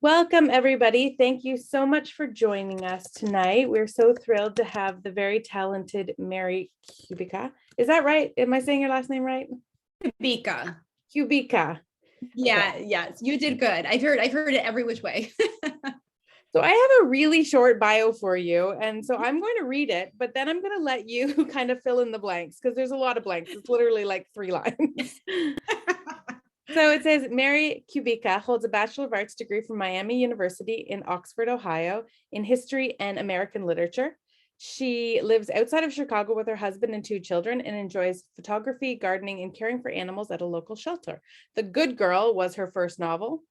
Welcome, everybody. Thank you so much for joining us tonight. We're so thrilled to have the very talented Mary Kubica. Is that right? Am I saying your last name right? Kubica. Kubica. Yeah, yes, you did good. I've heard it every which way. So I have a really short bio for you, and so I'm going to read it, but then I'm going to let you kind of fill in the blanks because there's a lot of blanks. It's literally like 3 lines. So it says Mary Kubica holds a Bachelor of Arts degree from Miami University in Oxford, Ohio, in history and American literature. She lives outside of Chicago with her husband and 2 children and enjoys photography, gardening, and caring for animals at a local shelter. The Good Girl was her first novel,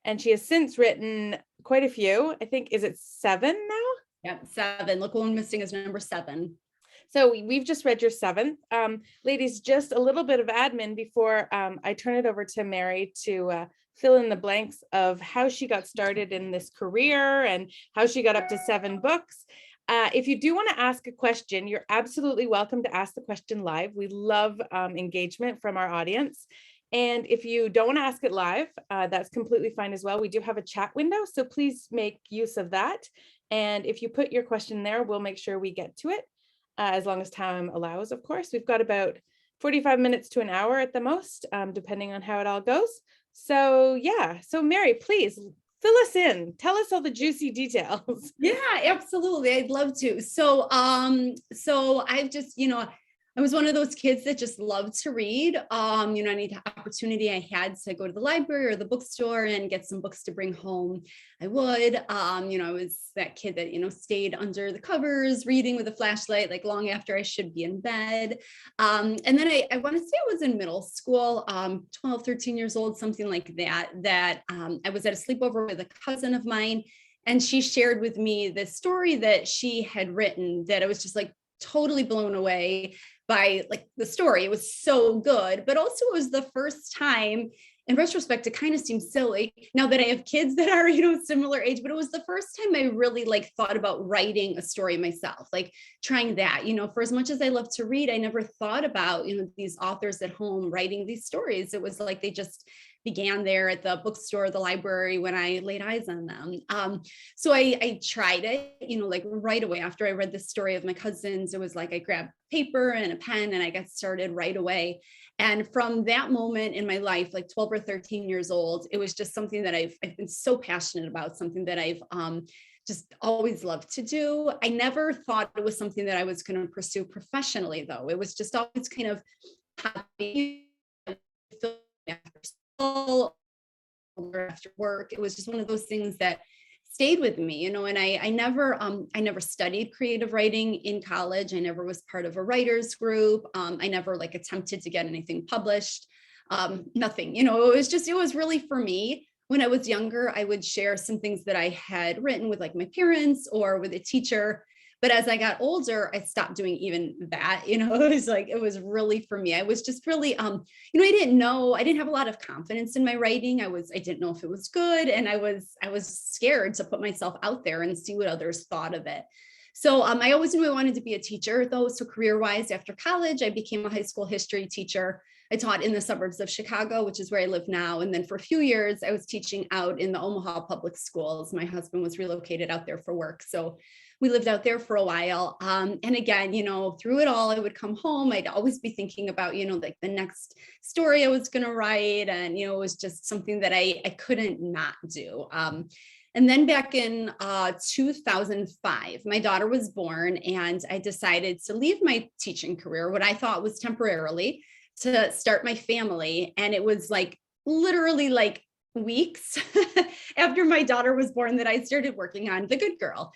and she has since written quite a few. I think, is it 7 now? Yeah, 7. Look, one missing is number 7. So we've just read your 7th. Ladies, just a little bit of admin before I turn it over to Mary to fill in the blanks of how she got started in this career and how she got up to 7 books. If you do want to ask a question, you're absolutely welcome to ask the question live. We love engagement from our audience. And if you don't want to ask it live, that's completely fine as well. We do have a chat window, so please make use of that. And if you put your question there, we'll make sure we get to it. As long as time allows, of course. We've got about 45 minutes to an hour at the most, depending on how it all goes. So yeah, so Mary, please fill us in. Tell us all the juicy details. Yeah, absolutely. I'd love to. So I've just, I was one of those kids that just loved to read. Any opportunity I had to go to the library or the bookstore and get some books to bring home, I would. I was that kid that, stayed under the covers reading with a flashlight, like long after I should be in bed. And then I want to say I was in middle school, 12, 13 years old, something like that I was at a sleepover with a cousin of mine. And she shared with me this story that she had written that I was just like totally blown away by, like, the story. It was so good, but also it was the first time, in retrospect, it kind of seems silly now that I have kids that are, similar age, but it was the first time I really like thought about writing a story myself, like trying that, for as much as I love to read, I never thought about, these authors at home writing these stories. It was like they just began there at the bookstore, the library, when I laid eyes on them. So I tried it, like right away after I read the story of my cousins. It was like I grabbed paper and a pen and I got started right away. And from that moment in my life, like 12 or 13 years old, it was just something that I've been so passionate about, something that I've just always loved to do. I never thought it was something that I was going to pursue professionally, though. It was just always kind of happy or after work. It was just one of those things that stayed with me, and I never studied creative writing in college. I never was part of a writers group. I never like attempted to get anything published. Nothing, it was really for me. When I was younger, I would share some things that I had written with like my parents or with a teacher. But as I got older, I stopped doing even that. It was really for me. I was just really, I didn't have a lot of confidence in my writing. I didn't know if it was good. And I was scared to put myself out there and see what others thought of it. So I always knew I wanted to be a teacher, though. So career-wise, after college, I became a high school history teacher. I taught in the suburbs of Chicago, which is where I live now. And then for a few years, I was teaching out in the Omaha public schools. My husband was relocated out there for work. So we lived out there for a while. And again, through it all, I would come home. I'd always be thinking about, like the next story I was going to write. And, it was just something that I couldn't not do. And then back in 2005, my daughter was born, and I decided to leave my teaching career, what I thought was temporarily, to start my family. And it was like literally like weeks after my daughter was born that I started working on The Good Girl,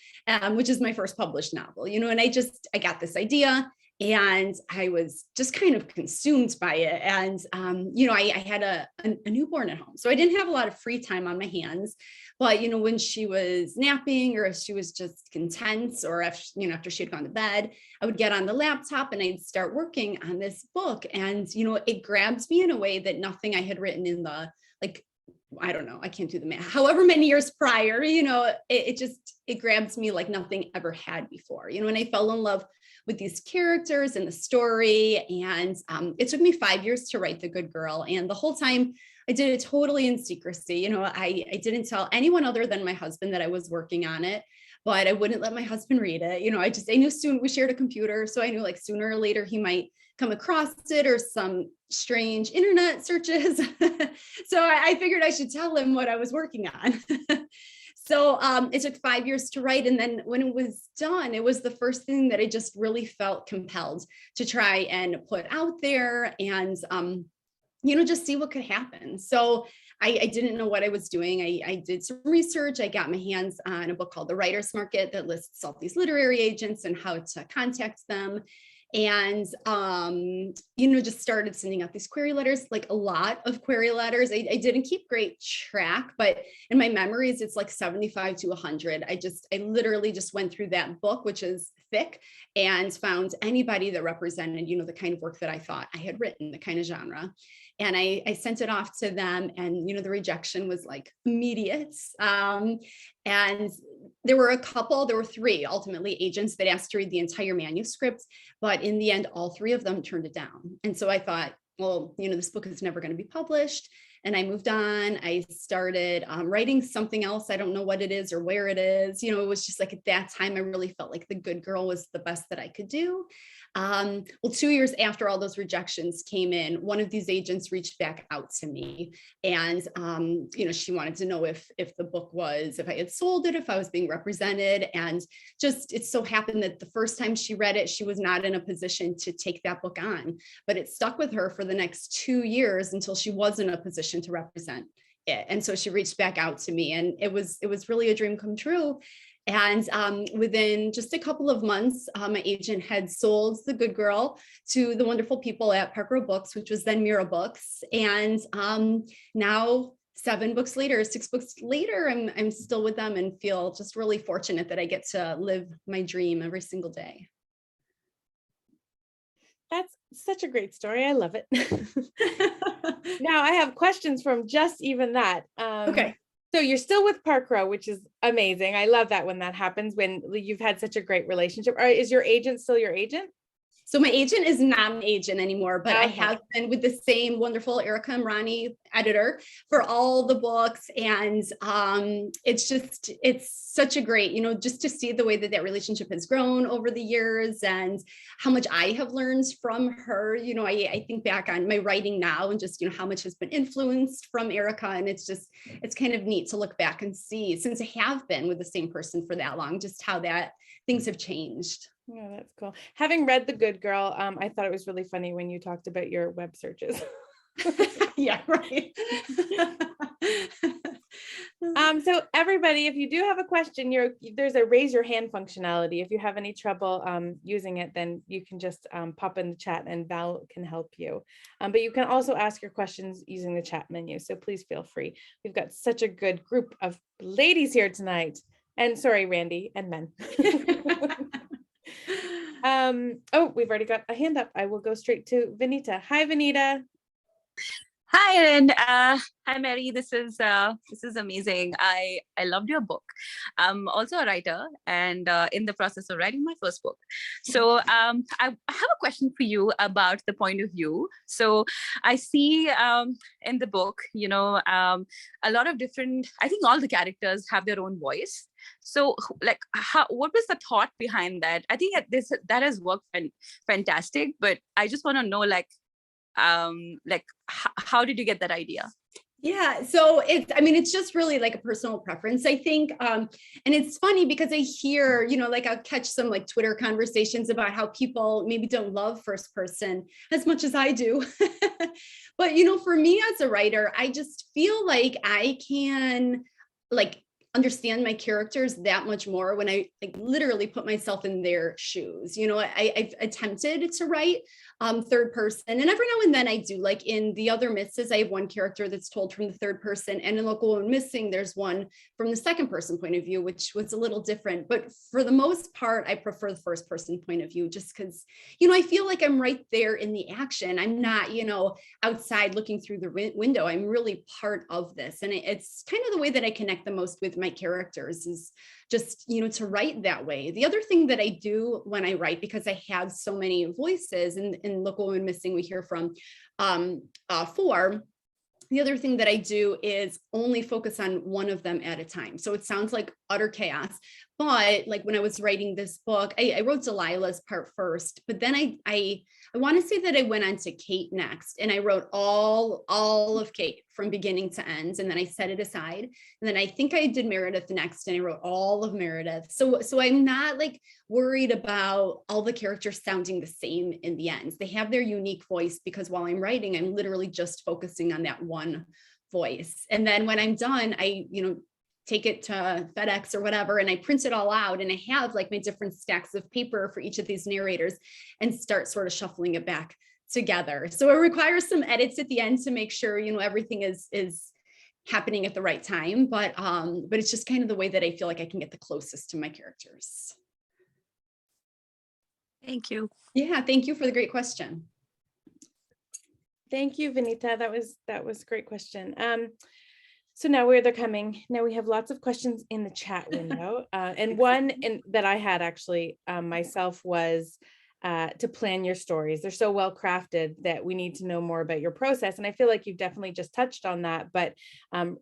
which is my first published novel, and I got this idea and I was just kind of consumed by it. And, I had a newborn at home, so I didn't have a lot of free time on my hands. But, when she was napping or if she was just content or after she had gone to bed, I would get on the laptop and I'd start working on this book. And, it grabs me in a way that nothing I had written in the, like, I don't know, I can't do the math, however many years prior, it grabs me like nothing ever had before, and I fell in love with these characters and the story. And it took me 5 years to write The Good Girl. And the whole time I did it totally in secrecy. I didn't tell anyone other than my husband that I was working on it, but I wouldn't let my husband read it. I knew soon we shared a computer. So I knew like sooner or later he might come across it or some strange internet searches. So I figured I should tell him what I was working on. So it took 5 years to write. And then when it was done, it was the first thing that I just really felt compelled to try and put out there and, just see what could happen. So I didn't know what I was doing. I did some research. I got my hands on a book called The Writer's Market that lists all these literary agents and how to contact them. And, just started sending out these query letters, like a lot of query letters. I didn't keep great track, but in my memories, it's like 75 to 100. I literally just went through that book, which is thick, and found anybody that represented, the kind of work that I thought I had written, the kind of genre. And I sent it off to them, and, the rejection was like immediate. And there were three ultimately agents that asked to read the entire manuscript, but in the end, all three of them turned it down. And so I thought, well, this book is never going to be published. And I moved on. I started writing something else. I don't know what it is or where it is. It was just like at that time, I really felt like The Good Girl was the best that I could do. Well, 2 years after all those rejections came in, one of these agents reached back out to me, and she wanted to know if the book was, if I had sold it, if I was being represented, and just it so happened that the first time she read it, she was not in a position to take that book on, but it stuck with her for the next 2 years until she was in a position to represent it. And so she reached back out to me, and it was really a dream come true. And within just a couple of months, my agent had sold The Good Girl to the wonderful people at Park Row Books, which was then Mira Books. And now 6 books later, I'm still with them and feel just really fortunate that I get to live my dream every single day. That's such a great story. I love it. Now I have questions from just even that. Okay. So you're still with Park Row, which is amazing. I love that when that happens, when you've had such a great relationship. Or is your agent still your agent? So my agent is not an agent anymore, but Okay. I have been with the same wonderful Erica Imrani editor for all the books. And it's such a great, just to see the way that relationship has grown over the years and how much I have learned from her. I think back on my writing now and just, how much has been influenced from Erica. And it's kind of neat to look back and see, since I have been with the same person for that long, just how that things have changed. Yeah, that's cool. Having read The Good Girl, I thought it was really funny when you talked about your web searches. Yeah, right. So everybody, if you do have a question, there's a raise your hand functionality. If you have any trouble using it, then you can just pop in the chat and Val can help you. But you can also ask your questions using the chat menu. So please feel free. We've got such a good group of ladies here tonight. And sorry, Randy, and men. We've already got a hand up. I will go straight to Vanita. Hi, Vanita. Hi, and hi, Mary. This is amazing. I loved your book. I'm also a writer and in the process of writing my first book. So I have a question for you about the point of view. So I see in the book, a lot of different, I think all the characters have their own voice. So what was the thought behind that? I think that has worked fantastic, but I just want to know how did you get that idea? Yeah, so it's just really like a personal preference, I think. And it's funny because I hear, I'll catch some like Twitter conversations about how people maybe don't love first person as much as I do. But, for me as a writer, I just feel like I can understand my characters that much more when I literally put myself in their shoes. I've attempted to write third person, and every now and then I do. Like in The Other Misses, I have one character that's told from the third person, and in Local Woman Missing, there's one from the second person point of view, which was a little different. But for the most part, I prefer the first person point of view, just because, I feel like I'm right there in the action. I'm not, outside looking through the window. I'm really part of this, and it's kind of the way that I connect the most with my characters is just, to write that way. The other thing that I do when I write, because I have so many voices in Local Woman Missing, we hear from 4, the other thing that I do is only focus on one of them at a time. So it sounds like utter chaos, but like when I was writing this book, I wrote Delilah's part first, but then I want to say that I went on to Kate next, and I wrote all of Kate from beginning to end, and then I set it aside. And then I think I did Meredith next, and I wrote all of Meredith. So I'm not like worried about all the characters sounding the same in the end. They have their unique voice, because while I'm writing, I'm literally just focusing on that one voice. And then when I'm done, I, take it to FedEx or whatever, and I print it all out, and I have like my different stacks of paper for each of these narrators, and start sort of shuffling it back together. So it requires some edits at the end to make sure, everything is happening at the right time. But it's just kind of the way that I feel like I can get the closest to my characters. Thank you. Yeah, thank you for the great question. Thank you, Vinita. That was a great question. So now where they're coming. Now we have lots of questions in the chat window. And one that I had actually myself was to plan your stories. They're so well crafted that we need to know more about your process. And I feel like you've definitely just touched on that. But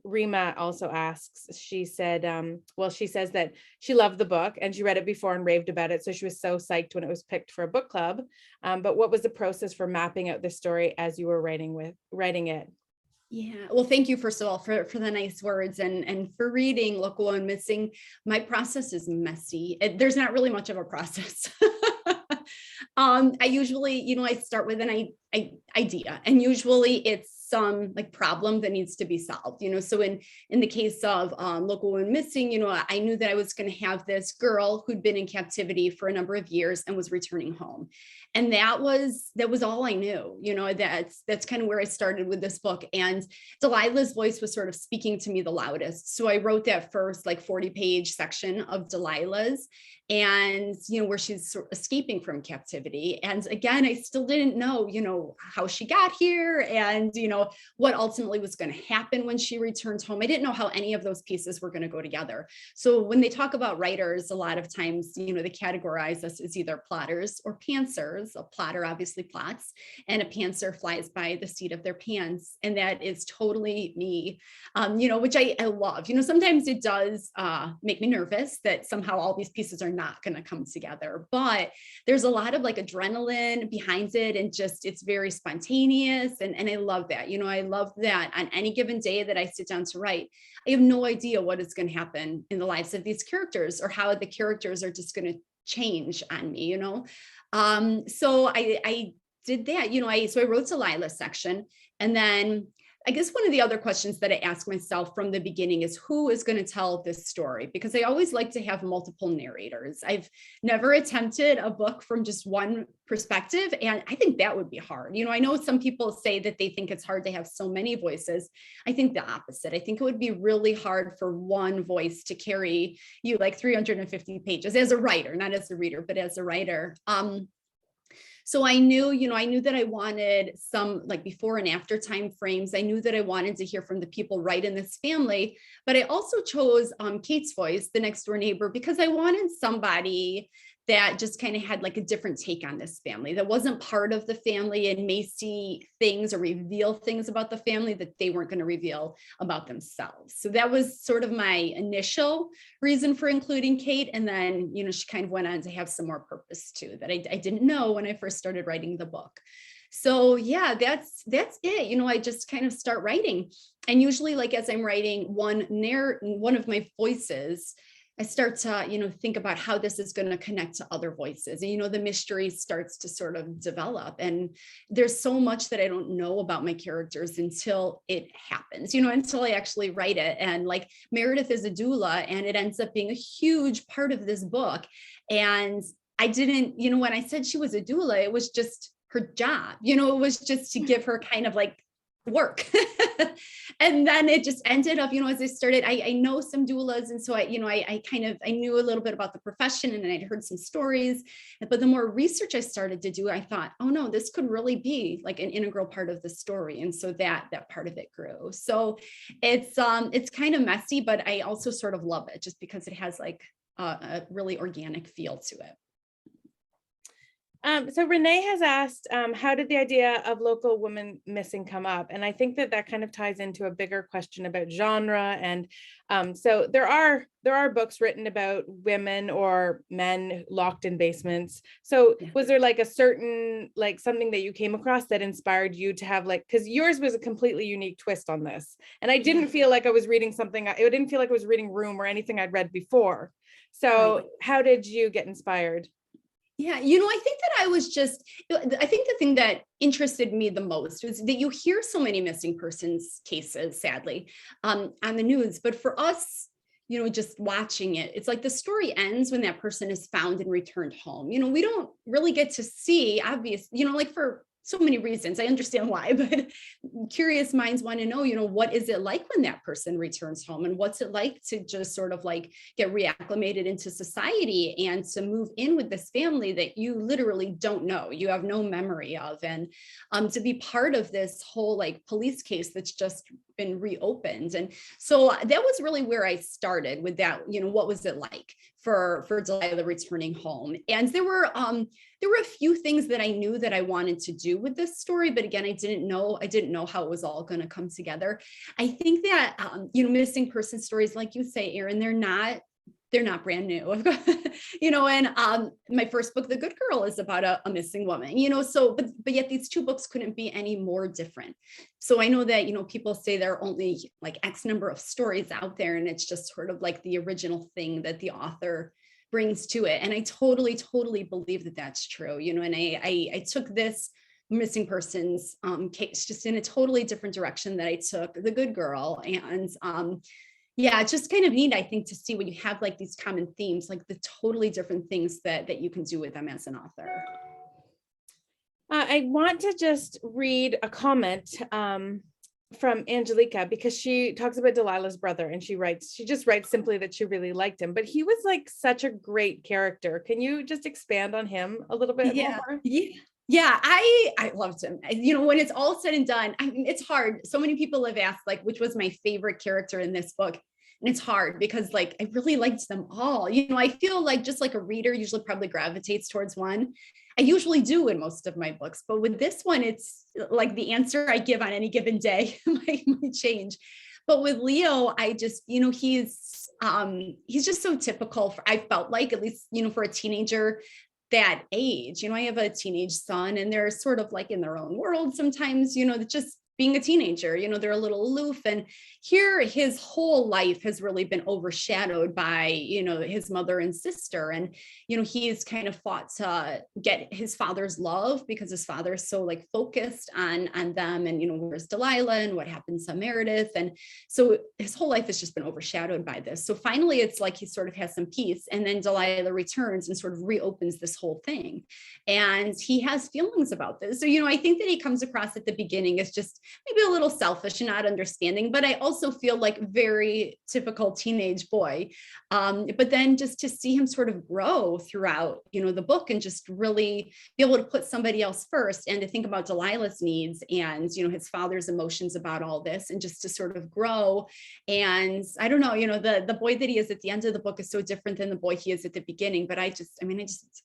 Rima also asks, she said, she says that she loved the book and she read it before and raved about it. So she was so psyched when it was picked for a book club. But what was the process for mapping out the story as you were writing it? Yeah, well, thank you, first of all, for the nice words, and for reading Local and Missing. My process is messy. There's not really much of a process. I usually, I start with an idea, and usually it's some like problem that needs to be solved. So in the case of Local and Missing, I knew that I was going to have this girl who'd been in captivity for a number of years and was returning home. And that was all I knew. That's kind of where I started with this book. And Delilah's voice was sort of speaking to me the loudest. So I wrote that first like 40-page section of Delilah's, and where she's sort of escaping from captivity. And again, I still didn't know how she got here, and what ultimately was going to happen when she returned home. I didn't know how any of those pieces were going to go together. So when they talk about writers, a lot of times they categorize us as either plotters or pantsers. A plotter obviously plots, and a pantser flies by the seat of their pants, and that is totally me. Which I love. Sometimes it does make me nervous that somehow all these pieces are not going to come together, but there's a lot of like adrenaline behind it, and just it's very spontaneous, and I love that. I love that on any given day that I sit down to write, I have no idea what is going to happen in the lives of these characters, or how the characters are just going to change on me. So I did that. So I wrote Delilah's section, and then I guess one of the other questions that I ask myself from the beginning is, who is going to tell this story? Because I always like to have multiple narrators. I've never attempted a book from just one perspective, and I think that would be hard. I know some people say that they think it's hard to have so many voices. I think the opposite. I think it would be really hard for one voice to carry you like 350 pages as a writer, not as a reader, but as a writer. So I knew that I wanted some like before and after time frames. I knew that I wanted to hear from the people right in this family, but I also chose Kate's voice, the next door neighbor, because I wanted somebody that just kind of had like a different take on this family, that wasn't part of the family and may see things or reveal things about the family that they weren't going to reveal about themselves. So that was sort of my initial reason for including Kate. And then, she kind of went on to have some more purpose too, that I didn't know when I first started writing the book. So yeah, that's it. I just kind of start writing. And usually like as I'm writing one of my voices, I start to, think about how this is going to connect to other voices. And, the mystery starts to sort of develop. And there's so much that I don't know about my characters until it happens, until I actually write it. And like Meredith is a doula, and it ends up being a huge part of this book. And I didn't, when I said she was a doula, it was just her job, it was just to give her kind of like work. And then it just ended up, as I started, I know some doulas. And so I knew a little bit about the profession, and I'd heard some stories, but the more research I started to do, I thought, oh no, this could really be like an integral part of the story. And so that part of it grew. So it's kind of messy, but I also sort of love it just because it has like a really organic feel to it. So Renee has asked, how did the idea of local women missing come up? And I think that that kind of ties into a bigger question about genre. And so there are books written about women or men locked in basements. So Yeah. was there like a certain, like something that you came across that inspired you to have like, because yours was a completely unique twist on this. And I didn't feel like I was reading something, it didn't feel like I was reading Room or anything I'd read before. So Right. how did you get inspired? Yeah, I think that I think the thing that interested me the most was that you hear so many missing persons cases, sadly, on the news. But for us, just watching it, it's like the story ends when that person is found and returned home. We don't really get to see, obvious, like for so many reasons. I understand why, but curious minds want to know, what is it like when that person returns home, and what's it like to just sort of like get reacclimated into society and to move in with this family that you literally don't know, you have no memory of, and to be part of this whole like police case that's just been reopened. And so that was really where I started with that. What was it like for Delilah returning home? And there were a few things that I knew that I wanted to do with this story, but again, I didn't know how it was all going to come together. I think that missing person stories, like you say, Erin, they're not brand new. And my first book, The Good Girl, is about a missing woman, so but yet these two books couldn't be any more different. So I know that, people say there are only like X number of stories out there, and it's just sort of like the original thing that the author brings to it. And I totally, totally believe that that's true, and I took this missing persons case just in a totally different direction that I took The Good Girl. And yeah, it's just kind of neat, I think, to see when you have like these common themes, like the totally different things that you can do with them as an author. I want to just read a comment from Angelica, because she talks about Delilah's brother, and she just writes simply that she really liked him, but he was like such a great character. Can you just expand on him a little bit more? Yeah, I loved him. When it's all said and done, I mean, it's hard. So many people have asked, like, which was my favorite character in this book. And it's hard because, like, I really liked them all. I feel like just like a reader usually probably gravitates towards one. I usually do in most of my books. But with this one, it's like the answer I give on any given day might change. But with Leo, I just, he's just so typical I felt like, at least, for a teenager that age. I have a teenage son, and they're sort of like in their own world sometimes, just being a teenager, they're a little aloof. And here his whole life has really been overshadowed by, his mother and sister. And, he's kind of fought to get his father's love because his father is so like focused on them. And, where's Delilah and what happens to Meredith? And so his whole life has just been overshadowed by this. So finally, it's like he sort of has some peace. And then Delilah returns and sort of reopens this whole thing. And he has feelings about this. So, I think that he comes across at the beginning as just maybe a little selfish and not understanding, but I also feel like very typical teenage boy. But then just to see him sort of grow throughout, the book, and just really be able to put somebody else first, and to think about Delilah's needs and, his father's emotions about all this, and just to sort of grow. And I don't know, the boy that he is at the end of the book is so different than the boy he is at the beginning, but I just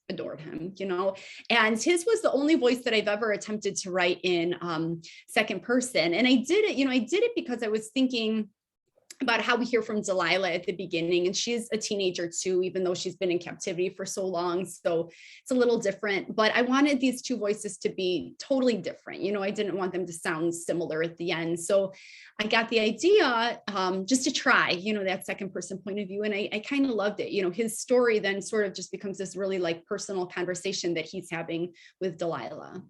adored him, and his was the only voice that I've ever attempted to write in second person. And I did it because I was thinking about how we hear from Delilah at the beginning, and she's a teenager too, even though she's been in captivity for so long. So it's a little different, but I wanted these two voices to be totally different. I didn't want them to sound similar at the end. So I got the idea just to try, that second person point of view. And I kind of loved it. His story then sort of just becomes this really like personal conversation that he's having with Delilah.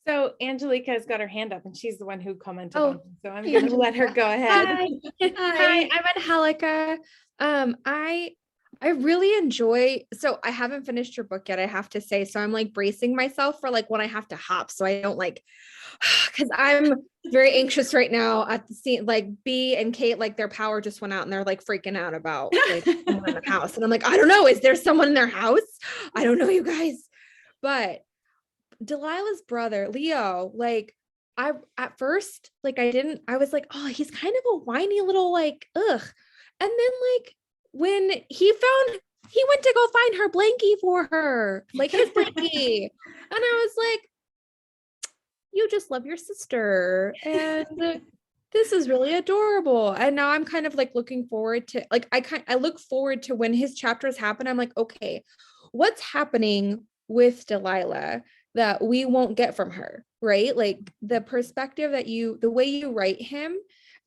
So Angelica has got her hand up, and she's the one who commented Oh, on it. So I'm going to let her go ahead. Hi, I'm Angelica. I really enjoy, so I haven't finished your book yet, I have to say. So I'm like bracing myself for like when I have to hop, so I don't like, because I'm very anxious right now at the scene. Like B and Kate, like their power just went out, and they're like freaking out about like someone in the house. And I'm like, I don't know, is there someone in their house? I don't know, you guys. But Delilah's brother, Leo, like I at first, like I was like, oh, he's kind of a whiny little like, ugh. And then like when he found he went to go find her blankie for her, like his blankie. And I was like, you just love your sister. And this is really adorable. And now I'm kind of like looking forward to like I look forward to when his chapters happen. I'm like, okay, what's happening with Delilah that we won't get from her, right? Like the perspective that the way you write him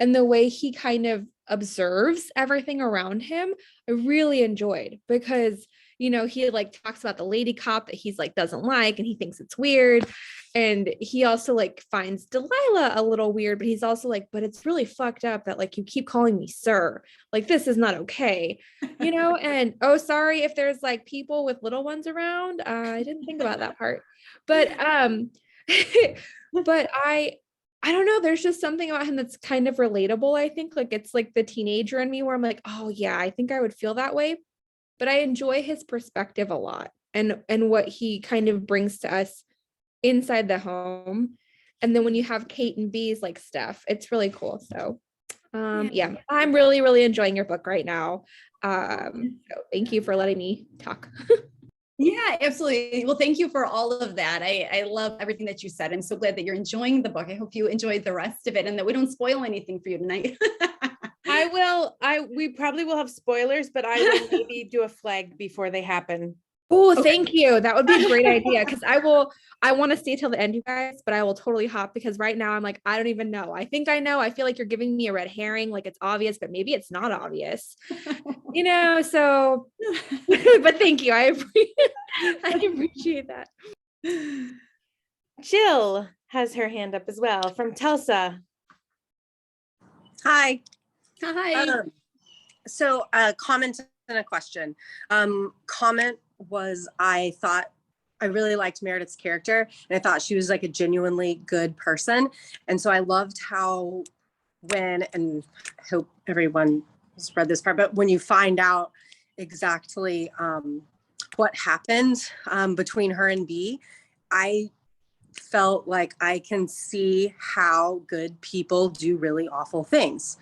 and the way he kind of observes everything around him, I really enjoyed because he like talks about the lady cop that he's like doesn't like and he thinks it's weird. And he also like finds Delilah a little weird, but he's also like, but it's really fucked up that like you keep calling me sir. Like this is not okay, and oh, sorry if there's like people with little ones around. I didn't think about that part. But but I don't know, there's just something about him that's kind of relatable. I think like it's like the teenager in me where I'm like, oh yeah, I think I would feel that way. But I enjoy his perspective a lot and what he kind of brings to us inside the home. And then when you have Kate and B's like stuff, it's really cool. So yeah, I'm really, really enjoying your book right now. So thank you for letting me talk. Yeah, absolutely. Well, thank you for all of that. I love everything that you said. I'm so glad that you're enjoying the book. I hope you enjoyed the rest of it and that we don't spoil anything for you tonight. We probably will have spoilers, but I will maybe do a flag before they happen. Oh, thank you. That would be a great idea. Cause I want to stay till the end, you guys, but I will totally hop because right now I'm like, I don't even know. I think I know. I feel like you're giving me a red herring. Like it's obvious, but maybe it's not obvious, so, but thank you. I appreciate that. Jill has her hand up as well from Tulsa. Hi. Hi. So a comment and a question. Comment was I thought I really liked Meredith's character and I thought she was like a genuinely good person. And so I loved how and I hope everyone has read this part, but when you find out exactly what happened between her and B, I felt like I can see how good people do really awful things.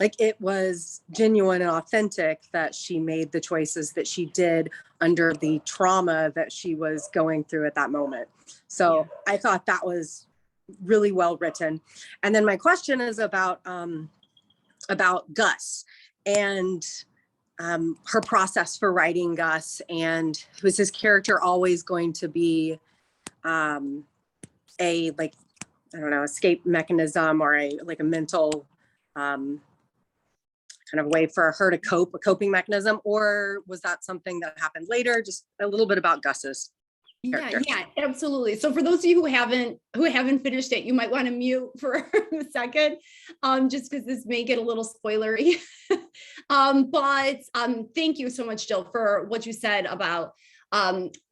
Like it was genuine and authentic that she made the choices that she did under the trauma that she was going through at that moment. So I thought that was really well written. And then my question is about Gus and her process for writing Gus, and was his character always going to be a like, I don't know, escape mechanism or a mental kind of way for her to cope, a coping mechanism, or was that something that happened later? Just a little bit about Gus's character. Yeah, absolutely. So for those of you who haven't finished it, you might want to mute for a second, just because this may get a little spoilery. But thank you so much, Jill, for what you said about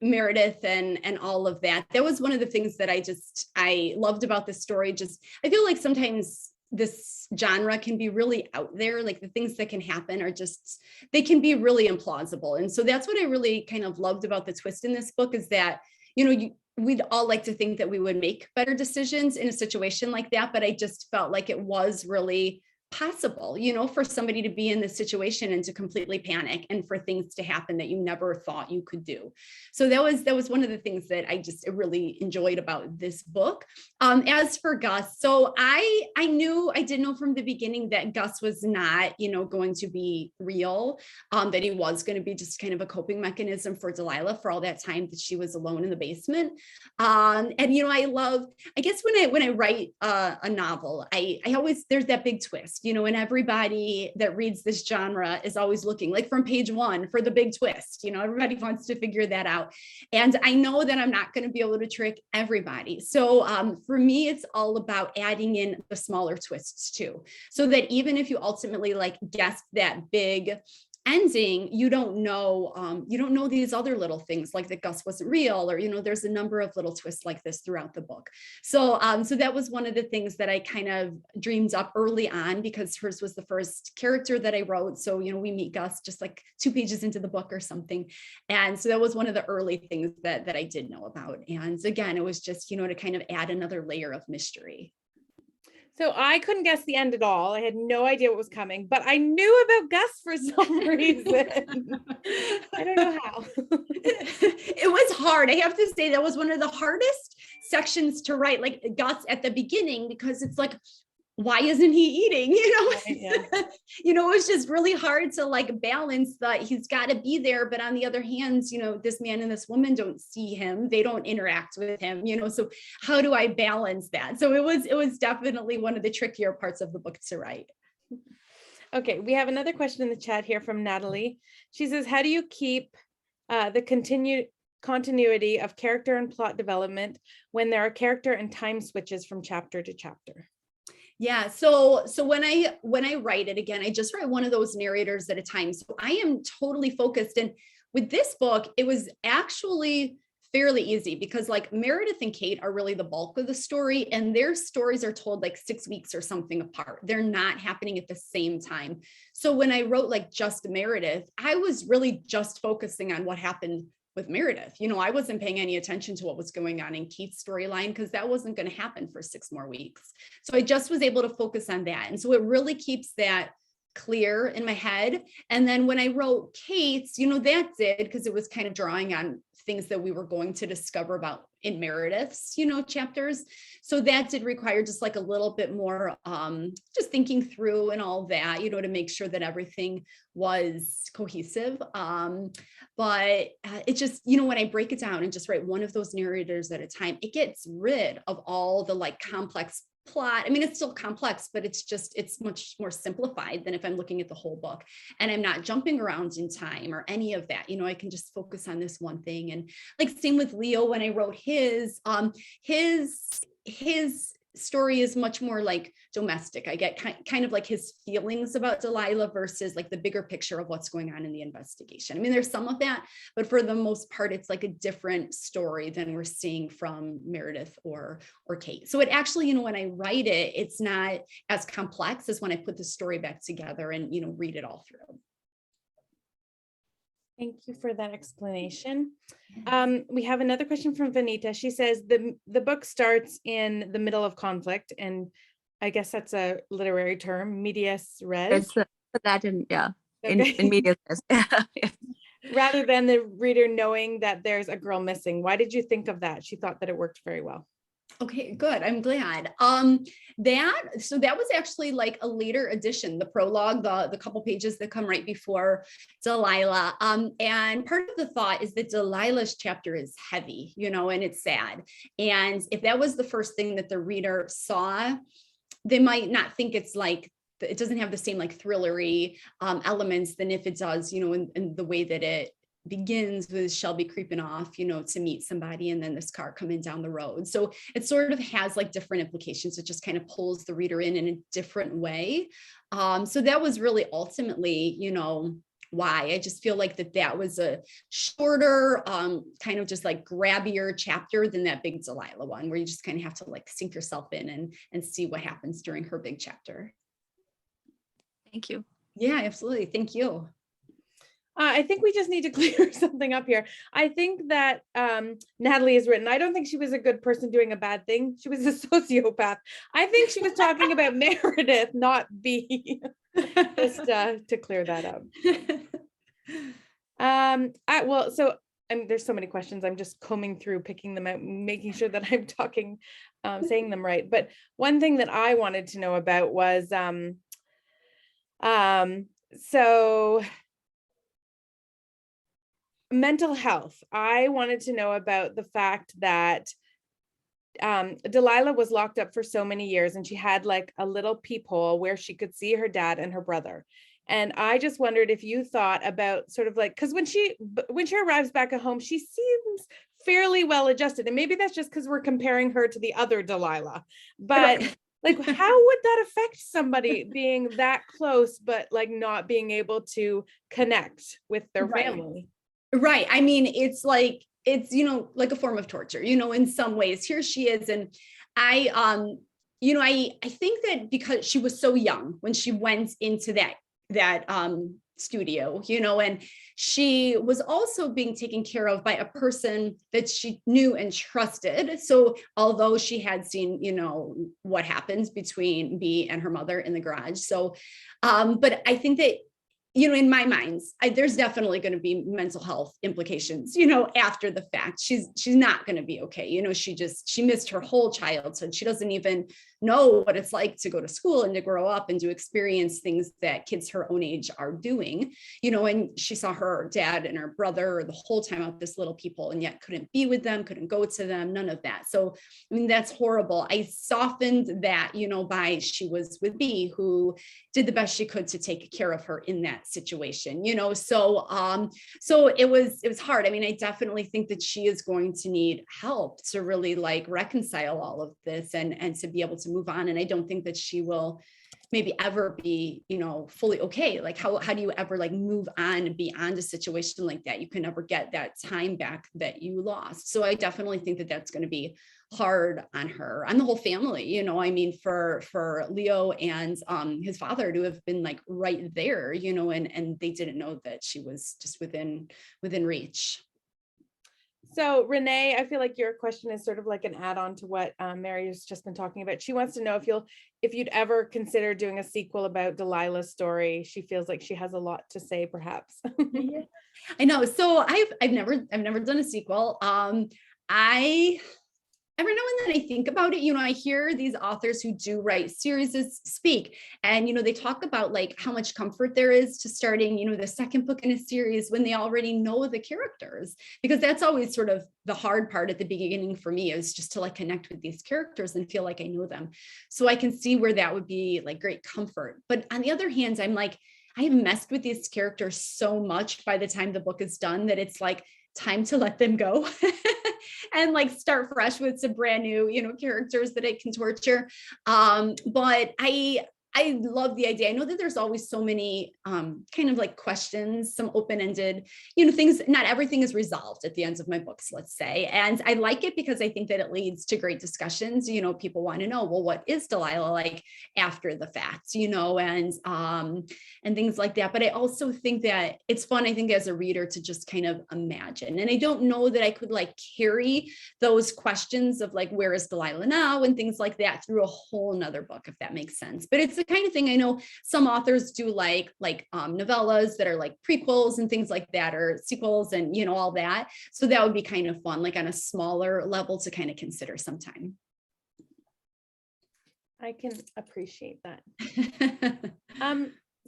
Meredith and all of that. That was one of the things that I loved about this story. Just, I feel like sometimes this genre can be really out there. Like the things that can happen are they can be really implausible. And so that's what I really kind of loved about the twist in this book is that, we'd all like to think that we would make better decisions in a situation like that. But I just felt like it was really possible, for somebody to be in this situation and to completely panic and for things to happen that you never thought you could do. So that was one of the things that I just really enjoyed about this book. As for Gus, so I did know from the beginning that Gus was not, going to be real, that he was going to be just kind of a coping mechanism for Delilah for all that time that she was alone in the basement. And I guess when I write a novel, I always, there's that big twist. And everybody that reads this genre is always looking like from page 1 for the big twist. Everybody wants to figure that out. And I know that I'm not going to be able to trick everybody. So for me, it's all about adding in the smaller twists too. So that even if you ultimately guessed that big ending, you don't know these other little things like that Gus wasn't real, or there's a number of little twists like this throughout the book. So that was one of the things that I kind of dreamed up early on, because hers was the first character that I wrote. So we meet Gus just like 2 pages into the book or something, and so that was one of the early things that I did know about. And again, it was just to kind of add another layer of mystery. So I couldn't guess the end at all. I had no idea what was coming, but I knew about Gus for some reason. I don't know how. It was hard. I have to say that was one of the hardest sections to write, like Gus at the beginning, because it's like, why isn't he eating? Right, yeah. It was just really hard to like balance that he's got to be there. But on the other hand, this man and this woman don't see him. They don't interact with him, so how do I balance that? So it was definitely one of the trickier parts of the book to write. Okay, we have another question in the chat here from Natalie. She says, how do you keep the continuity of character and plot development when there are character and time switches from chapter to chapter? Yeah. So when I write it, again, I just write one of those narrators at a time. So I am totally focused. And with this book, it was actually fairly easy because like Meredith and Kate are really the bulk of the story, and their stories are told like 6 weeks or something apart. They're not happening at the same time. So when I wrote like just Meredith, I was really just focusing on what happened with Meredith. I wasn't paying any attention to what was going on in Kate's storyline because that wasn't going to happen for 6 more weeks. So I just was able to focus on that. And so it really keeps that clear in my head. And then when I wrote Kate's, that did, because it was kind of drawing on things that we were going to discover about in Meredith's, chapters. So that did require just like a little bit more, just thinking through and all that, to make sure that everything was cohesive. But it just, when I break it down and just write one of those narrators at a time, it gets rid of all the like complex plot. I mean, it's still complex, but it's much more simplified than if I'm looking at the whole book and I'm not jumping around in time or any of that. I can just focus on this one thing. And like same with Leo, when I wrote his story is much more like domestic. I get kind of like his feelings about Delilah versus like the bigger picture of what's going on in the investigation. I mean, there's some of that, but for the most part, it's like a different story than we're seeing from Meredith or Kate. So it actually, when I write it, it's not as complex as when I put the story back together and, read it all through. Thank you for that explanation. We have another question from Vanita. She says the book starts in the middle of conflict, and I guess that's a literary term, medias res. It's Latin, yeah. Okay. In media. Rather than the reader knowing that there's a girl missing. Why did you think of that? She thought that it worked very well. Okay, good. I'm glad. That was actually like a later addition, the prologue, the couple pages that come right before Delilah. And part of the thought is that Delilah's chapter is heavy, and it's sad. And if that was the first thing that the reader saw, they might not think it's like, it doesn't have the same like thrillery elements than if it does, in the way that it begins with Shelby creeping off, to meet somebody, and then this car coming down the road. So it sort of has like different implications. It just kind of pulls the reader in a different way. So that was really ultimately, why. I just feel like that was a shorter, kind of just like grabbier chapter than that big Delilah one, where you just kind of have to like sink yourself in and see what happens during her big chapter. Thank you. Yeah, absolutely. Thank you. I think we just need to clear something up here. I think that Natalie has written, I don't think she was a good person doing a bad thing. She was a sociopath. I think she was talking about Meredith, not B. Just to clear that up. There's so many questions. I'm just combing through, picking them out, making sure that I'm talking, saying them right. But one thing that I wanted to know about was, mental health. I wanted to know about the fact that Delilah was locked up for so many years, and she had like a little peephole where she could see her dad and her brother. And I just wondered if you thought about sort of like, because when she arrives back at home, she seems fairly well adjusted. And maybe that's just because we're comparing her to the other Delilah. But like, how would that affect somebody being that close, but like not being able to connect with their family? Right. I mean, it's like like a form of torture, in some ways. Here she is. And I think that because she was so young when she went into that studio, and she was also being taken care of by a person that she knew and trusted. So although she had seen, what happens between B and her mother in the garage. So, but I think that, in my mind, there's definitely going to be mental health implications, after the fact. She's not going to be okay. She missed her whole childhood. She doesn't even know what it's like to go to school and to grow up and to experience things that kids her own age are doing, and she saw her dad and her brother the whole time out, this little people, and yet couldn't be with them, couldn't go to them, none of that. So, I mean, that's horrible. I softened that, by she was with B, who did the best she could to take care of her in that situation, so it was hard. I mean, I definitely think that she is going to need help to really reconcile all of this and to be able to move on. And I don't think that she will maybe ever be, fully okay. How do you ever move on beyond a situation like that? You can never get that time back that you lost. So I definitely think that that's going to be hard on her, on the whole family. I mean, for Leo and his father to have been right there, and they didn't know that she was just within reach. So Renee, I feel like your question is sort of like an add-on to what Mary has just been talking about. She wants to know if you'd ever consider doing a sequel about Delilah's story. She feels like she has a lot to say, perhaps. Yeah, I know. So I've never done a sequel. Every now and then I think about it, I hear these authors who do write series speak, and, they talk about how much comfort there is to starting, the second book in a series when they already know the characters, because that's always sort of the hard part at the beginning for me, is just to connect with these characters and feel like I know them. So I can see where that would be great comfort. But on the other hand, I'm I have messed with these characters so much by the time the book is done that it's time to let them go and start fresh with some brand new, characters that I can torture. But I love the idea. I know that there's always so many kind of questions, some open-ended, things. Not everything is resolved at the ends of my books, let's say. And I like it because I think that it leads to great discussions. People want to know, well, what is Delilah like after the fact, and things like that. But I also think that it's fun, I think, as a reader to just kind of imagine. And I don't know that I could carry those questions of where is Delilah now and things like that through a whole nother book, if that makes sense. But it's the kind of thing I know some authors do, novellas that are prequels and things like that, or sequels and all that. So that would be kind of fun, on a smaller level to kind of consider sometime. I can appreciate that.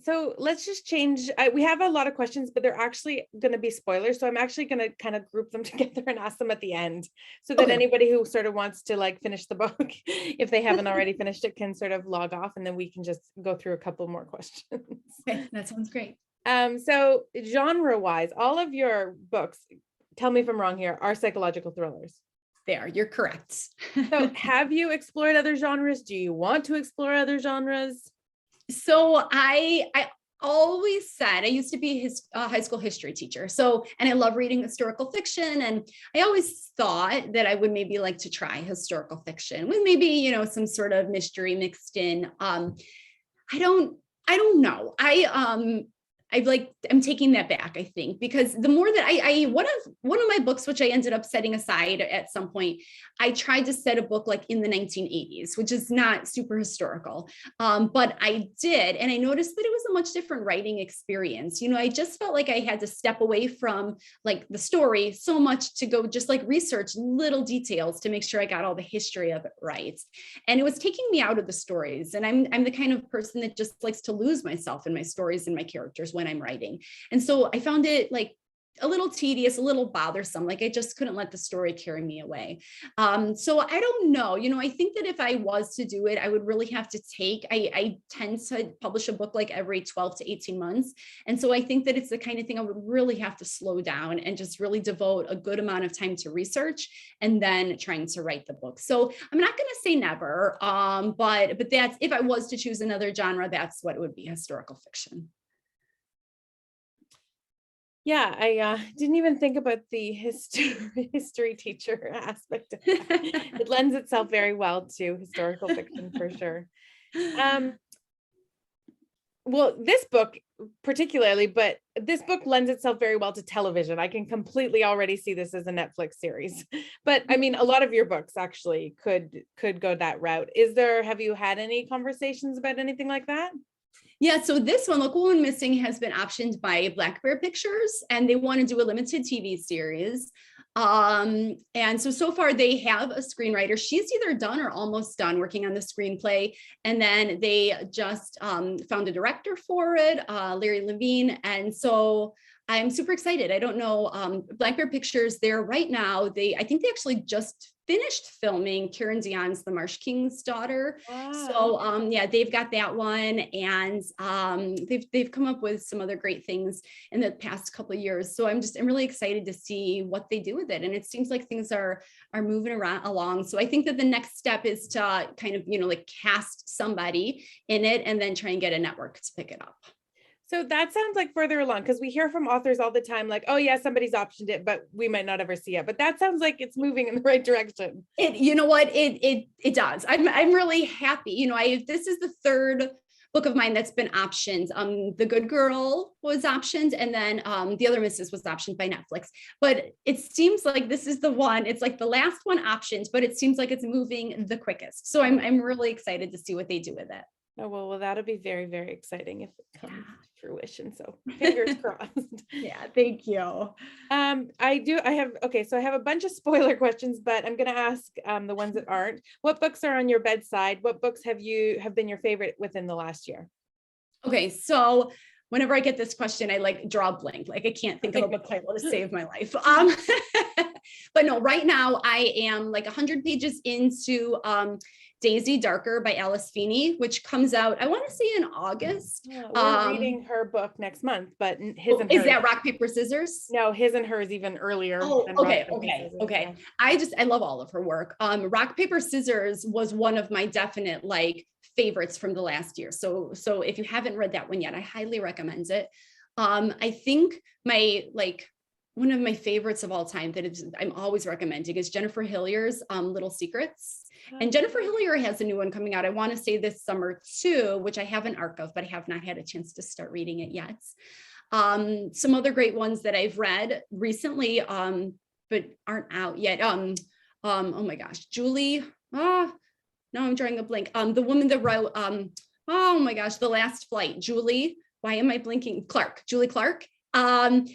So let's just change. We have a lot of questions, but they're actually going to be spoilers. So I'm actually going to kind of group them together and ask them at the end, so that anybody who sort of wants to finish the book, if they haven't already finished it, can sort of log off, and then we can just go through a couple more questions. Okay, that sounds great. So genre-wise, all of your books, tell me if I'm wrong here, are psychological thrillers. There, you're correct. So have you explored other genres? Do you want to explore other genres? So I always said, I used to be his high school history teacher. So, and I love reading historical fiction. And I always thought that I would maybe like to try historical fiction with maybe, some sort of mystery mixed in. I don't know. I'm taking that back, I think, because the more that one of my books, which I ended up setting aside at some point, I tried to set a book in the 1980s, which is not super historical. But I did. And I noticed that it was a much different writing experience. I just felt like I had to step away from the story so much to go just research little details to make sure I got all the history of it right. And it was taking me out of the stories. And I'm the kind of person that just likes to lose myself in my stories and my characters when I'm writing. And so I found it a little tedious, a little bothersome. I just couldn't let the story carry me away. So I don't know, I think that if I was to do it, I would really have to I tend to publish a book every 12 to 18 months. And so I think that it's the kind of thing I would really have to slow down and just really devote a good amount of time to research and then trying to write the book. So I'm not going to say never, but that's, if I was to choose another genre, that's what it would be, historical fiction. Yeah, I didn't even think about the history teacher aspect of that. It lends itself very well to historical fiction for sure. well, this book particularly, but this book lends itself very well to television. I can completely already see this as a Netflix series. But I mean, a lot of your books actually could go that route. Have you had any conversations about anything like that? Yeah, so this one, Local One Missing, has been optioned by Black Bear Pictures, and they want to do a limited TV series. And so far they have a screenwriter. She's either done or almost done working on the screenplay. And then they just found a director for it, Larry Levine. And so I'm super excited. I don't know, Black Bear Pictures there right now. I think they actually just finished filming Karen Dion's The Marsh King's Daughter. Wow. So yeah, they've got that one, and they've come up with some other great things in the past couple of years. So I'm really excited to see what they do with it. And it seems like things are moving along. So I think that the next step is to kind of, like cast somebody in it and then try and get a network to pick it up. So that sounds like further along, because we hear from authors all the time, like, oh yeah, somebody's optioned it, but we might not ever see it. But that sounds like it's moving in the right direction. You know what? It does. I'm really happy. This is the third book of mine that's been optioned. The Good Girl was optioned, and then The Other Misses was optioned by Netflix. But it seems like this is the one. It's like the last one optioned, but it seems like it's moving the quickest. So I'm really excited to see what they do with it. Oh, well, that'll be very, very exciting if it comes to fruition. So fingers crossed. Yeah, thank you. So I have a bunch of spoiler questions, but I'm going to ask the ones that aren't. What books are on your bedside? What books have been your favorite within the last year? Okay, so whenever I get this question, I draw a blank. I can't think of a book title to save my life. But no, right now I am 100 pages into Daisy Darker by Alice Feeney, which comes out, I want to say, in August. Yeah, we're reading her book next month, but his and is hers. that Rock, Paper, Scissors? No, his and hers even earlier. Oh, than okay, Rock, Paper, Scissors, okay. yeah. I love all of her work. Rock, Paper, Scissors was one of my definite favorites from the last year. So if you haven't read that one yet, I highly recommend it. I think one of my favorites of all time I'm always recommending is Jennifer Hillier's Little Secrets. And Jennifer Hillier has a new one coming out, I want to say this summer too, which I have an arc of, but I have not had a chance to start reading it yet. Some other great ones that I've read recently, but aren't out yet. Oh my gosh, Julie. Now I'm drawing a blank. The woman that wrote, oh my gosh, The Last Flight. Julie, why am I blinking? Julie Clark.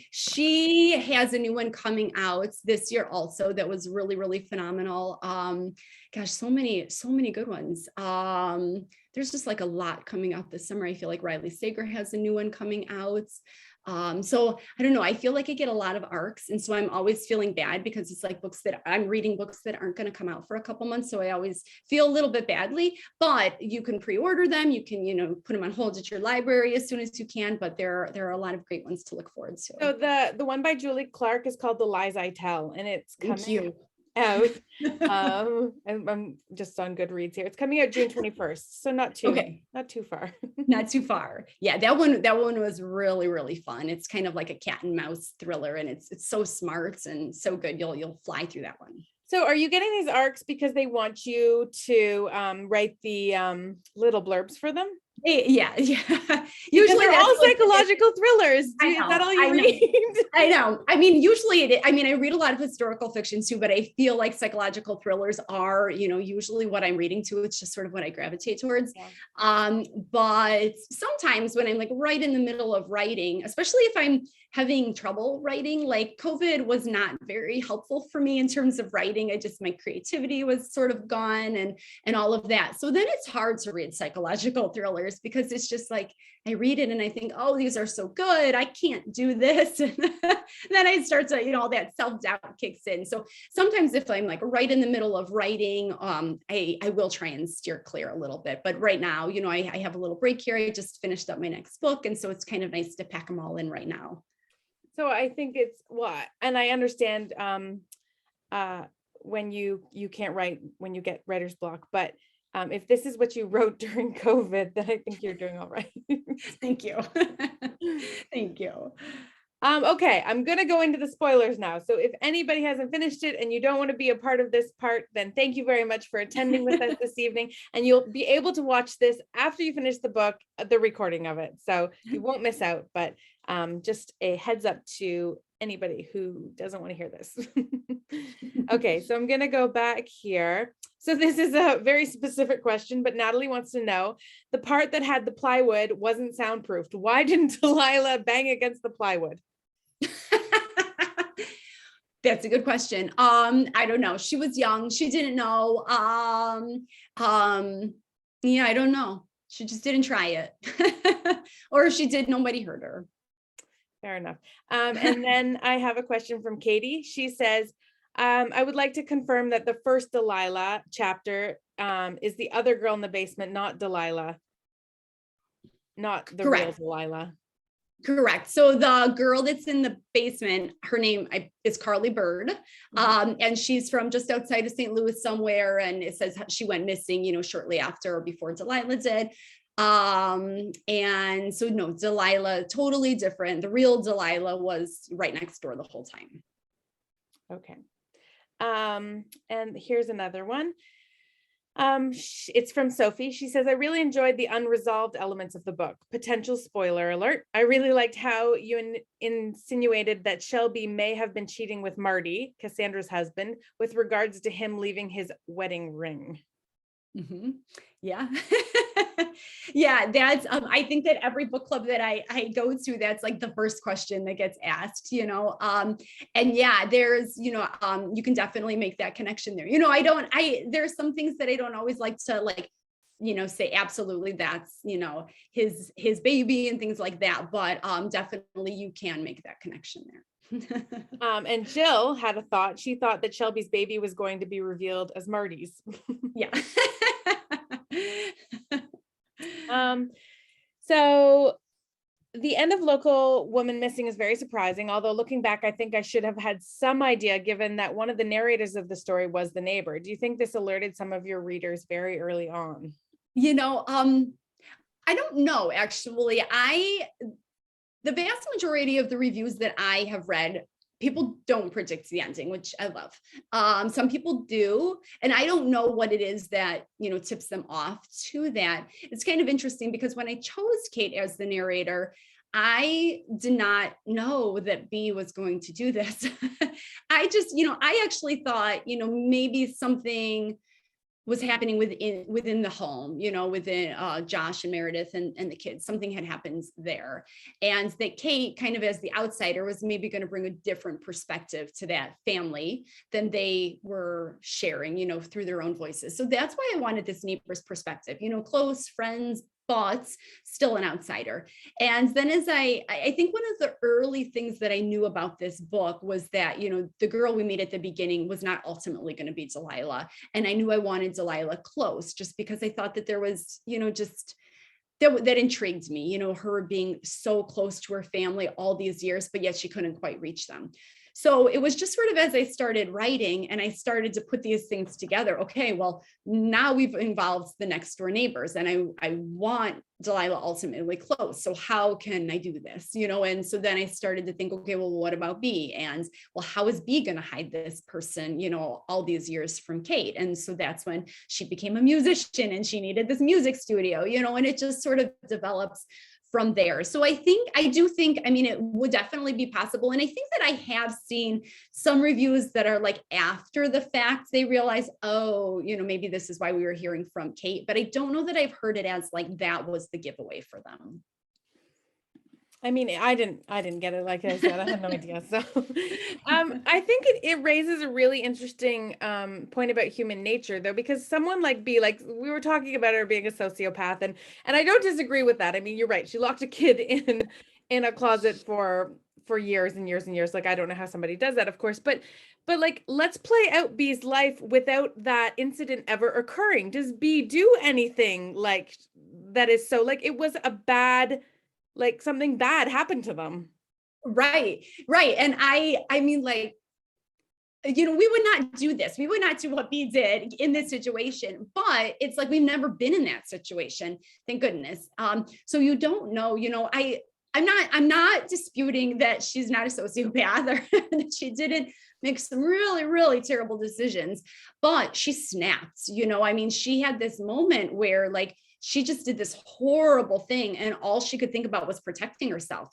She has a new one coming out this year also that was really, really phenomenal. Gosh, so many good ones. There's just a lot coming out this summer. I feel like Riley Sager has a new one coming out. So I don't know, I feel like I get a lot of arcs, and so I'm always feeling bad because it's books that I'm reading books that aren't going to come out for a couple months. So I always feel a little bit badly, but you can pre-order them. You can, put them on hold at your library as soon as you can, but there are a lot of great ones to look forward to. So the one by Julie Clark is called The Lies I Tell, and it's coming out. I'm just on Goodreads here. It's coming out June 21st, so not too far. Not too far. Yeah, that one was really, really fun. It's kind of like a cat and mouse thriller, and it's so smart and so good. You'll fly through that one. So are you getting these arcs because they want you to write the little blurbs for them? Yeah. Usually they're all psychological thrillers. Is that all you read? I know. I mean, usually I read a lot of historical fiction too, but I feel like psychological thrillers are, usually what I'm reading to. It's just sort of what I gravitate towards. Yeah. But sometimes when I'm right in the middle of writing, especially if I'm having trouble writing, COVID was not very helpful for me in terms of writing. My creativity was sort of gone and all of that. So then it's hard to read psychological thrillers because it's just I read it and I think, oh, these are so good. I can't do this. And then I start to, all that self-doubt kicks in. So sometimes if I'm right in the middle of writing, I will try and steer clear a little bit. But right now, I have a little break here. I just finished up my next book. And so it's kind of nice to pack them all in right now. So I think it's and I understand when you can't write when you get writer's block, but if this is what you wrote during COVID, then I think you're doing all right. Thank you. Thank you. Okay, I'm gonna go into the spoilers now. So if anybody hasn't finished it and you don't want to be a part of this part, then thank you very much for attending with us this evening. And you'll be able to watch this after you finish the book, the recording of it. So you won't miss out, but just a heads up to anybody who doesn't want to hear this. Okay, so I'm gonna go back here. So this is a very specific question, but Natalie wants to know, the part that had the plywood wasn't soundproofed. Why didn't Delilah bang against the plywood? That's a good question. I don't know. She was young. She didn't know. Yeah, I don't know. She just didn't try it. Or if she did, nobody heard her. Fair enough. And then I have a question from Katie. She says, I would like to confirm that the first Delilah chapter is the other girl in the basement, not Delilah. Not the real Correct. Delilah. Correct. So the girl that's in the basement, her name is Carly Bird. And she's from just outside of St. Louis somewhere. And it says she went missing, shortly after or before Delilah did. And so no, Delilah, totally different. The real Delilah was right next door the whole time. Okay. And here's another one. It's from Sophie. She says, I really enjoyed the unresolved elements of the book. Potential spoiler alert. I really liked how you insinuated that Shelby may have been cheating with Marty, Cassandra's husband, with regards to him leaving his wedding ring. Mm-hmm. Yeah. Yeah, that's I think that every book club that I go to, that's like the first question that gets asked, and yeah, there's, you can definitely make that connection there. There's some things that I don't always like to say absolutely that's, his baby and things like that, but definitely you can make that connection there. And Jill had a thought. She thought that Shelby's baby was going to be revealed as Marty's. Yeah. So the end of Local Woman Missing is very surprising, although looking back, I think I should have had some idea, given that one of the narrators of the story was the neighbor. Do you think this alerted some of your readers very early on? I don't know, actually. The vast majority of the reviews that I have read, people don't predict the ending, which I love. Some people do, and I don't know what it is that, tips them off to that. It's kind of interesting because when I chose Kate as the narrator, I did not know that B was going to do this. I actually thought, maybe something was happening within the home, within Josh and Meredith and the kids. Something had happened there. And that Kate, kind of as the outsider, was maybe going to bring a different perspective to that family than they were sharing, through their own voices. So that's why I wanted this neighbor's perspective, close friends, but still an outsider. And then as I think one of the early things that I knew about this book was that, the girl we meet at the beginning was not ultimately going to be Delilah. And I knew I wanted Delilah close just because I thought that there was, just that intrigued me, her being so close to her family all these years, but yet she couldn't quite reach them. So it was just sort of as I started writing and I started to put these things together. Okay, well, now we've involved the next door neighbors and I want Delilah ultimately close. So how can I do this? And so then I started to think, okay, well, what about B? And well, how is B going to hide this person, all these years from Kate? And so that's when she became a musician and she needed this music studio, and it just sort of develops from there. So I do think, it would definitely be possible. And I think that I have seen some reviews that are like after the fact, they realize, oh, maybe this is why we were hearing from Kate, but I don't know that I've heard it as like, that was the giveaway for them. I didn't get it. Like I said, I had no idea. So I think it raises a really interesting point about human nature, though, because someone like B, like we were talking about her being a sociopath, and I don't disagree with that. You're right. She locked a kid in a closet for years and years and years. Like, I don't know how somebody does that, of course, but like, let's play out B's life without that incident ever occurring. Does B do anything like that is so like it was a bad, like something bad happened to them? Right. And I mean, like, we would not do this. We would not do what B did in this situation, but it's like, we've never been in that situation. Thank goodness. So you don't know, I'm not disputing that she's not a sociopath or that she didn't make some really, really terrible decisions, but she snapped, I mean, she had this moment where like, she just did this horrible thing and all she could think about was protecting herself,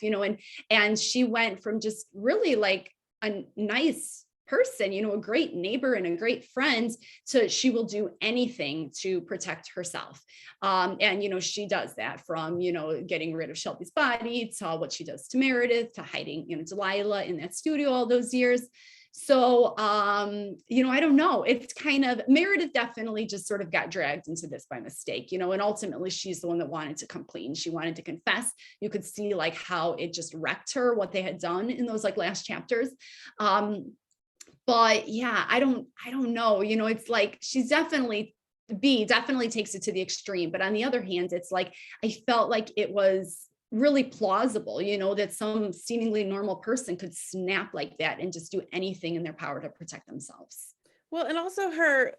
and she went from just really like a nice person, a great neighbor and a great friend, to she will do anything to protect herself. And she does that from, getting rid of Shelby's body to what she does to Meredith, to hiding, Delilah in that studio all those years. So, I don't know. It's kind of, Meredith definitely just sort of got dragged into this by mistake, and ultimately she's the one that wanted to come clean. She wanted to confess. You could see like how it just wrecked her, what they had done in those like last chapters. But yeah, I don't know, it's like, she's definitely takes it to the extreme. But on the other hand, it's like, I felt like it was really plausible, that some seemingly normal person could snap like that and just do anything in their power to protect themselves. Well, and also her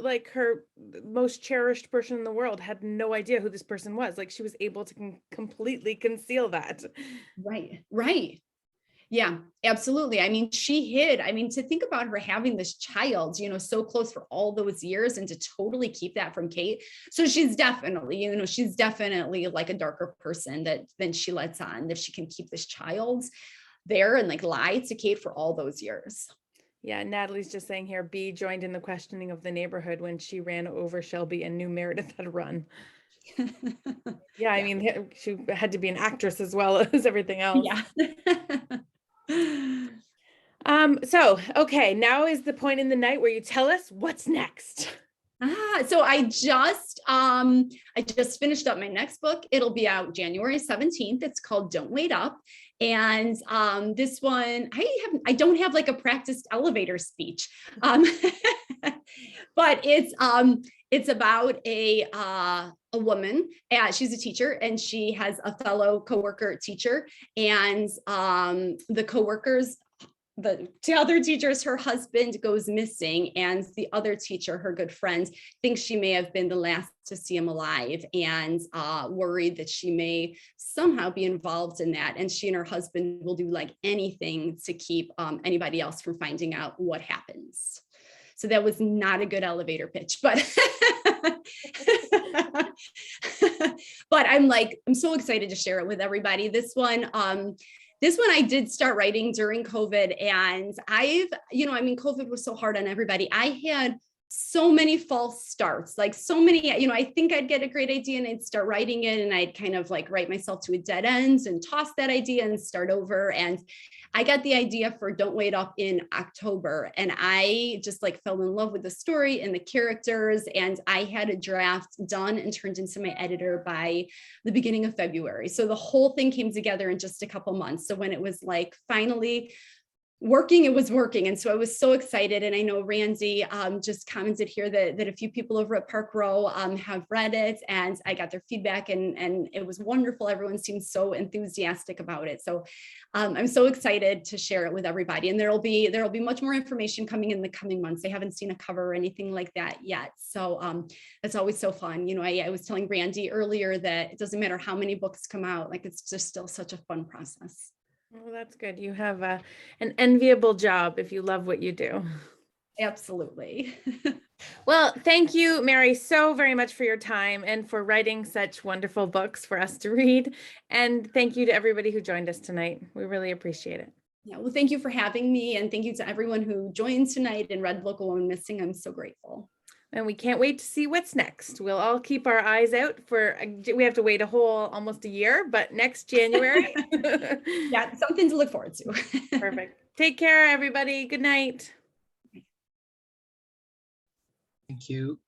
most cherished person in the world had no idea who this person was. Like she was able to completely conceal that. Right. Yeah, absolutely. I mean, to think about her having this child, so close for all those years and to totally keep that from Kate. So she's definitely like a darker person than she lets on, that she can keep this child there and like lie to Kate for all those years. Yeah, Natalie's just saying here, B joined in the questioning of the neighborhood when she ran over Shelby and knew Meredith had run. Yeah, I mean, she had to be an actress as well as everything else. Yeah. So, okay, now is the point in the night where you tell us what's next. So I just finished up my next book. It'll be out January 17th. It's called Don't Wait Up. And this one, I don't have like a practiced elevator speech. But it's about a woman. She's a teacher and she has a fellow coworker teacher, and the coworkers, the other teachers, her husband goes missing, and the other teacher, her good friend, thinks she may have been the last to see him alive, and worried that she may somehow be involved in that. And she and her husband will do like anything to keep anybody else from finding out what happens. So that was not a good elevator pitch, but but I'm so excited to share it with everybody. This one I did start writing during COVID, and COVID was so hard on everybody. I had so many false starts, like so many, I think I'd get a great idea and I'd start writing it, and I'd kind of like write myself to a dead end and toss that idea and start over. And I got the idea for Don't Wait Up in October, and I just like fell in love with the story and the characters, and I had a draft done and turned into my editor by the beginning of February. So the whole thing came together in just a couple months. So when it was like finally working, it was working. And so I was so excited. And I know Randy just commented here that a few people over at Park Row have read it, and I got their feedback, and it was wonderful. Everyone seemed so enthusiastic about it. So I'm so excited to share it with everybody. And there'll be much more information coming in the coming months. I haven't seen a cover or anything like that yet. So that's always so fun. I was telling Randy earlier that it doesn't matter how many books come out, like it's just still such a fun process. Well, that's good. You have an enviable job if you love what you do. Absolutely. Well, thank you, Mary, so very much for your time and for writing such wonderful books for us to read. And thank you to everybody who joined us tonight. We really appreciate it. Yeah, well, thank you for having me. And thank you to everyone who joined tonight and read Local Woman Missing. I'm so grateful. And we can't wait to see what's next. We'll all keep our eyes out we have to wait almost a year, but next January. Yeah, something to look forward to. Perfect. Take care, everybody. Good night. Thank you.